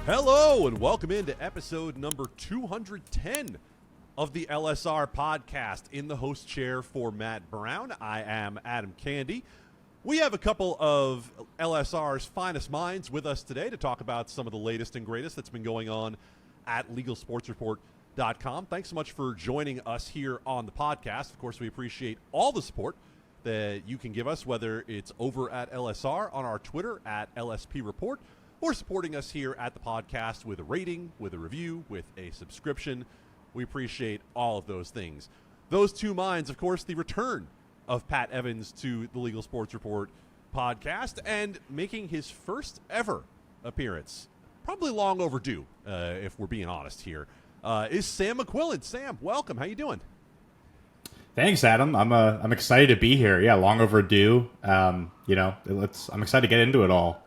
Hello and welcome into episode number 210 of the LSR podcast. In the host chair for Matt Brown, I am Adam Candee. We have a couple of LSR's finest minds with us today to talk about some of the latest and greatest that's been going on at LegalSportsReport.com. Thanks so much for joining us here on the podcast. Of course, we appreciate all the support that you can give us, whether it's over at LSR, on our Twitter at LSP Report, or supporting us here at the podcast with a rating, with a review, with a subscription. We appreciate all of those things. Those two minds, of course, the return of Pat Evans to the Legal Sports Report podcast and making his first ever appearance, probably long overdue, if we're being honest here, is Sam McQuillan. Sam, welcome. How you doing? Thanks, Adam. I'm excited to be here. Yeah, long overdue. I'm excited to get into it all.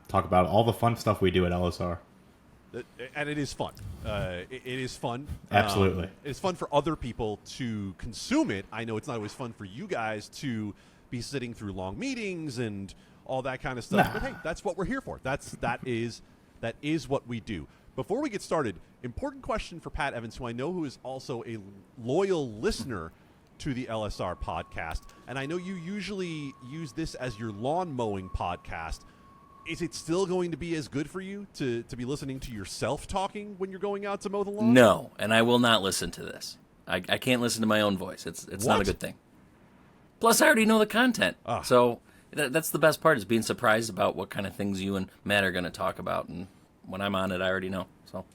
Talk about all the fun stuff we do at LSR. And it is fun. It is fun. Absolutely. It's fun for other people to consume it. I know it's not always fun for you guys to be sitting through long meetings and all that kind of stuff. Nah. But hey, that's what we're here for. That is what we do. Before we get started, important question for Pat Evans, who is also a loyal listener to the LSR podcast. And I know you usually use this as your lawn mowing podcast. Is it still going to be as good for you to be listening to yourself talking when you're going out to mow the lawn? No, and I will not listen to this. I can't listen to my own voice. It's not a good thing. Plus, I already know the content. So that's the best part, is being surprised about what kind of things you and Matt are going to talk about. And when I'm on it, I already know. So.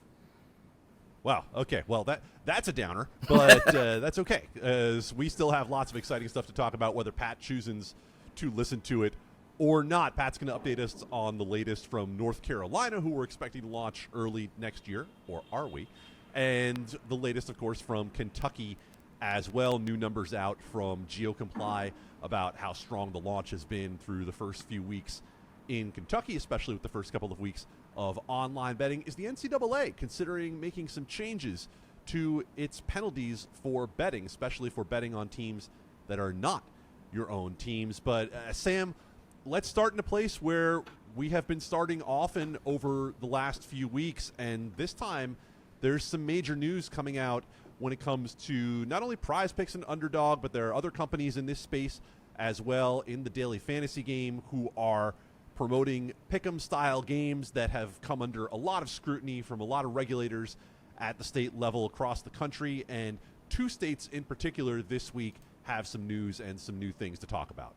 Wow. Okay. Well, that's a downer, but that's okay. As we still have lots of exciting stuff to talk about, whether Pat chooses to listen to it or not. Pat's going to update us on the latest from North Carolina, who we're expecting to launch early next year, or are we? And the latest, of course, from Kentucky as well. New numbers out from GeoComply about how strong the launch has been through the first few weeks in Kentucky, especially with the first couple of weeks of online betting. Is the NCAA considering making some changes to its penalties for betting, especially for betting on teams that are not your own teams? But Sam, let's start in a place where we have been starting often over the last few weeks, and this time there's some major news coming out when it comes to not only Prize Picks and Underdog, but there are other companies in this space as well in the daily fantasy game who are promoting pick'em style games that have come under a lot of scrutiny from a lot of regulators at the state level across the country, and two states in particular this week have some news and some new things to talk about.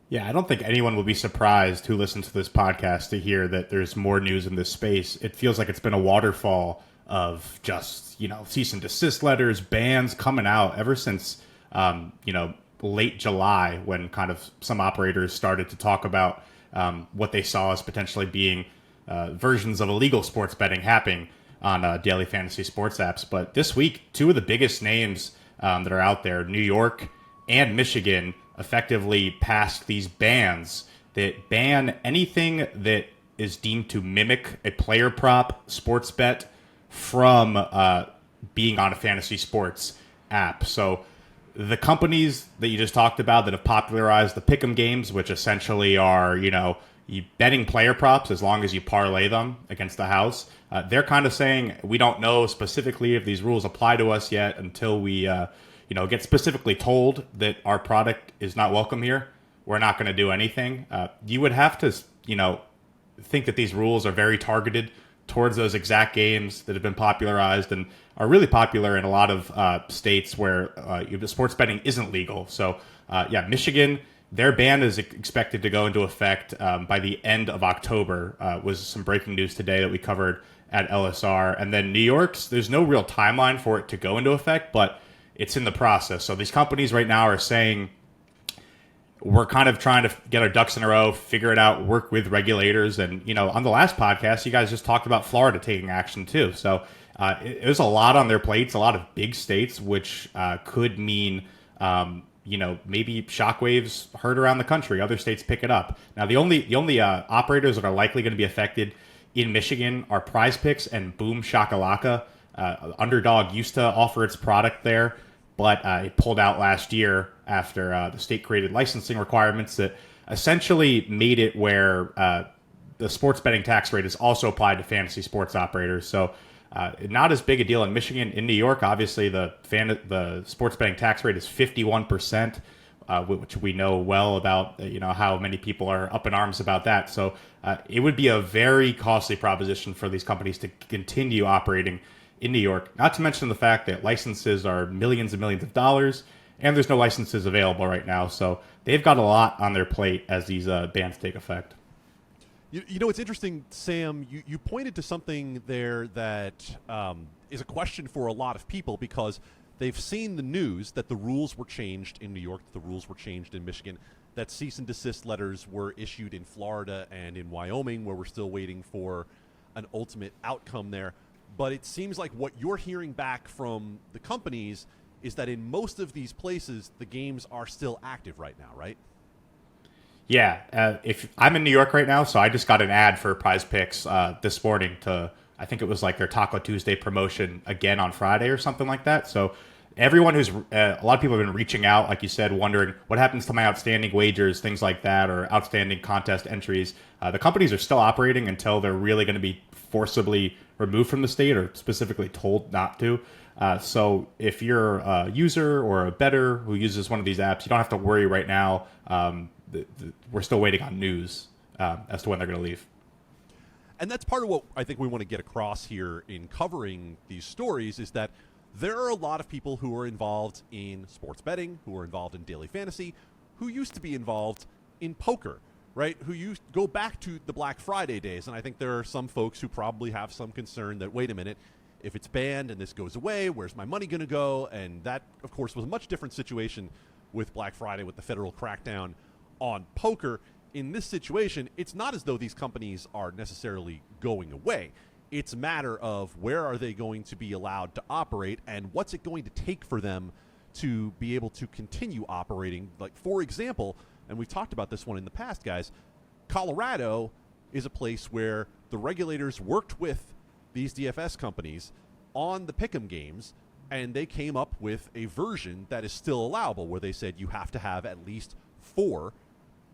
Yeah, I don't think anyone will be surprised who listens to this podcast to hear that there's more news in this space. It feels like it's been a waterfall of just, cease and desist letters, bans coming out ever since, late July, when kind of some operators started to talk about what they saw as potentially being versions of illegal sports betting happening on daily fantasy sports apps. But this week, two of the biggest names that are out there, New York and Michigan, effectively passed these bans that ban anything that is deemed to mimic a player prop sports bet from being on a fantasy sports app. So the companies that you just talked about that have popularized the pick'em games, which essentially are, you betting player props as long as you parlay them against the house, they're kind of saying, we don't know specifically if these rules apply to us yet until we get specifically told that our product is not welcome here. We're not going to do anything. You would have to, think that these rules are very targeted towards those exact games that have been popularized and are really popular in a lot of states where sports betting isn't legal. So, Michigan, their ban is expected to go into effect by the end of October, was some breaking news today that we covered at LSR. And then New York's, there's no real timeline for it to go into effect, but it's in the process. So these companies right now are saying, we're kind of trying to get our ducks in a row, figure it out, work with regulators. And, on the last podcast, you guys just talked about Florida taking action too. So there's a lot on their plates, a lot of big states, which could mean, maybe shockwaves heard around the country. Other states pick it up. Now, the only operators that are likely going to be affected in Michigan are Prize Picks and Boom Shakalaka. Underdog used to offer its product there, but it pulled out last year after the state created licensing requirements that essentially made it where the sports betting tax rate is also applied to fantasy sports operators. So not as big a deal in Michigan. In New York, obviously the sports betting tax rate is 51%, which we know well about. How many people are up in arms about that. So it would be a very costly proposition for these companies to continue operating in New York. Not to mention the fact that licenses are millions and millions of dollars, and there's no licenses available right now. So they've got a lot on their plate as these bans take effect. It's interesting, Sam. You pointed to something there that is a question for a lot of people because they've seen the news that the rules were changed in New York, that the rules were changed in Michigan, that cease and desist letters were issued in Florida and in Wyoming, where we're still waiting for an ultimate outcome there. But it seems like what you're hearing back from the companies is that in most of these places, the games are still active right now, right? Yeah. If I'm in New York right now, so I just got an ad for Prize Picks this morning I think it was like their Taco Tuesday promotion again on Friday or something like that. So everyone a lot of people have been reaching out, like you said, wondering what happens to my outstanding wagers, things like that, or outstanding contest entries. The companies are still operating until they're really going to be forcibly removed from the state or specifically told not to. So if you're a user or a bettor who uses one of these apps, you don't have to worry right now. We're still waiting on news as to when they're going to leave. And that's part of what I think we want to get across here in covering these stories is that there are a lot of people who are involved in sports betting, who are involved in daily fantasy, who used to be involved in poker, right? Who used to go back to the Black Friday days. And I think there are some folks who probably have some concern that, wait a minute, if it's banned and this goes away, where's my money going to go? And that, of course, was a much different situation with Black Friday, with the federal crackdown on poker. In this situation, it's not as though these companies are necessarily going away. It's a matter of where are they going to be allowed to operate and what's it going to take for them to be able to continue operating. Like, for example, and we've talked about this one in the past, guys, Colorado is a place where the regulators worked with these DFS companies on the pick'em games, and they came up with a version that is still allowable where they said you have to have at least 4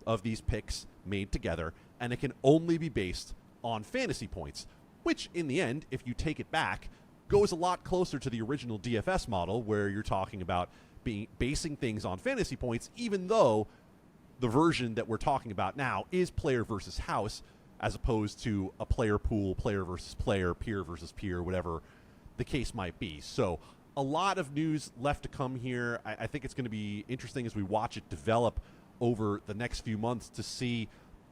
of these picks made together, and it can only be based on fantasy points, which in the end, if you take it back, goes a lot closer to the original DFS model where you're talking about basing things on fantasy points, even though the version that we're talking about now is player versus house as opposed to a player pool, player versus player, peer versus peer, whatever the case might be. So a lot of news left to come here. I think it's going to be interesting as we watch it develop over the next few months to see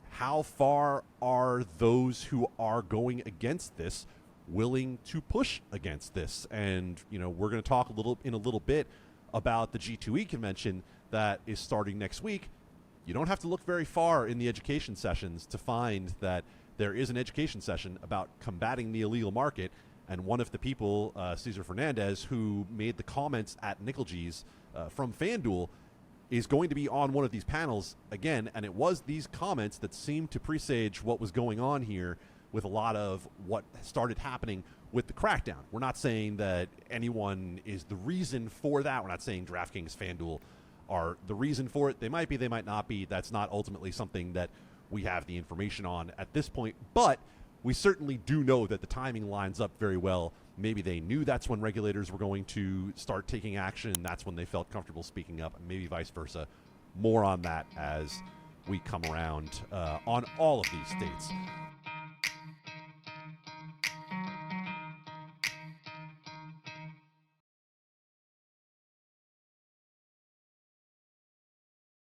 how far are those who are going against this willing to push against this. And, we're going to talk in a little bit about the G2E convention that is starting next week. You don't have to look very far in the education sessions to find that there is an education session about combating the illegal market. And one of the people, Cesar Fernandez, who made the comments at Nickel G's from FanDuel, is going to be on one of these panels again, and it was these comments that seemed to presage what was going on here with a lot of what started happening with the crackdown. We're not saying that anyone is the reason for that. We're not saying DraftKings, FanDuel are the reason for it. They might be, they might not be. That's not ultimately something that we have the information on at this point, but we certainly do know that the timing lines up very well. Maybe they knew that's when regulators were going to start taking action. That's when they felt comfortable speaking up, and maybe vice versa. More on that as we come around on all of these states.